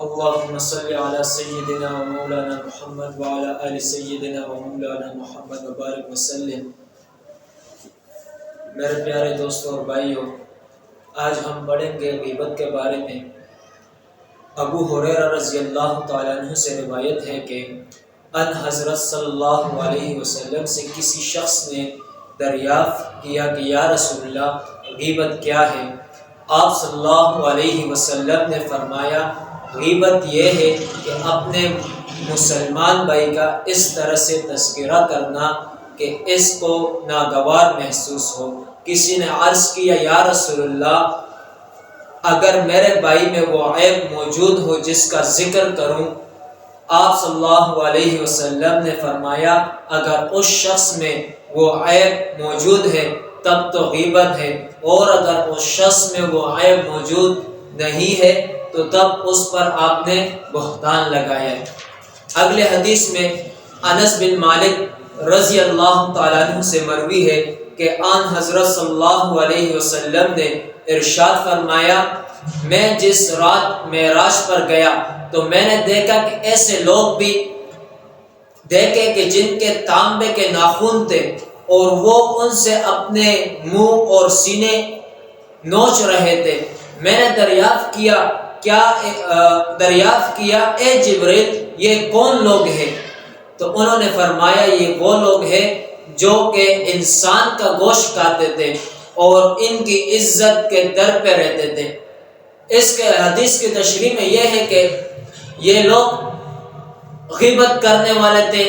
اللهم صل على سيدنا ومولانا محمد وعلى آل سيدنا ومولانا محمد وبارک وسلم۔ میرے پیارے دوستوں اور بھائیوں، آج ہم پڑھیں گے غیبت کے بارے میں۔ ابو ہریرہ رضی اللہ تعالیٰ عنہ سے روایت ہے کہ ان حضرت صلی اللہ علیہ وسلم سے کسی شخص نے دریافت کیا کہ یا رسول اللہ، غیبت کیا ہے؟ آپ صلی اللہ علیہ وسلم نے فرمایا، غیبت یہ ہے کہ اپنے مسلمان بھائی کا اس طرح سے تذکرہ کرنا کہ اس کو ناگوار محسوس ہو۔ کسی نے عرض کیا، یا رسول اللہ، اگر میرے بھائی میں وہ عیب موجود ہو جس کا ذکر کروں؟ آپ صلی اللہ علیہ وسلم نے فرمایا، اگر اس شخص میں وہ عیب موجود ہے تب تو غیبت ہے، اور اگر اس شخص میں وہ عیب موجود نہیں ہے تو تب اس پر آپ نے بہتان لگایا ہے۔ اگلے حدیث میں انس بن مالک رضی اللہ تعالیٰ عنہ سے مروی ہے کہ آن حضرت صلی اللہ علیہ وسلم نے ارشاد فرمایا، میں جس رات معراج پر گیا تو میں نے دیکھا کہ ایسے لوگ بھی دیکھے کہ جن کے تانبے کے ناخن تھے اور وہ ان سے اپنے منہ اور سینے نوچ رہے تھے۔ میں نے دریافت کیا اے جبریل، یہ کون لوگ ہیں؟ تو انہوں نے فرمایا، یہ وہ لوگ ہیں جو کہ انسان کا گوشت کھاتے تھے اور ان کی عزت کے در پہ رہتے تھے۔ اس کے حدیث کی تشریح میں یہ ہے کہ یہ لوگ غیبت کرنے والے تھے،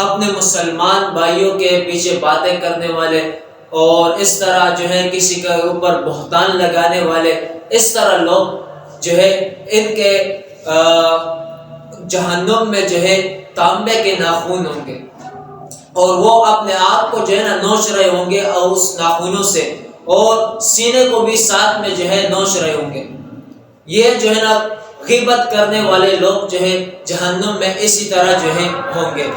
اپنے مسلمان بھائیوں کے پیچھے باتیں کرنے والے، اور اس طرح جو ہے کسی کے اوپر بہتان لگانے والے۔ اس طرح لوگ جو ہے ان کے جہنم میں جو ہے تانبے کے ناخن ہوں گے، اور وہ اپنے آپ کو جو ہے نا نوچ رہے ہوں گے اور اس ناخنوں سے، اور سینے کو بھی ساتھ میں جو ہے نوچ رہے ہوں گے۔ یہ جو ہے نا غیبت کرنے والے لوگ جو ہے جہنم میں اسی طرح جو ہے ہوں گے۔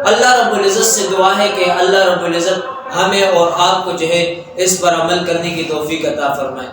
اللہ رب العزت سے دعا ہے کہ اللہ رب العزت ہمیں اور آپ کو جو ہے اس پر عمل کرنے کی توفیق عطا فرمائے۔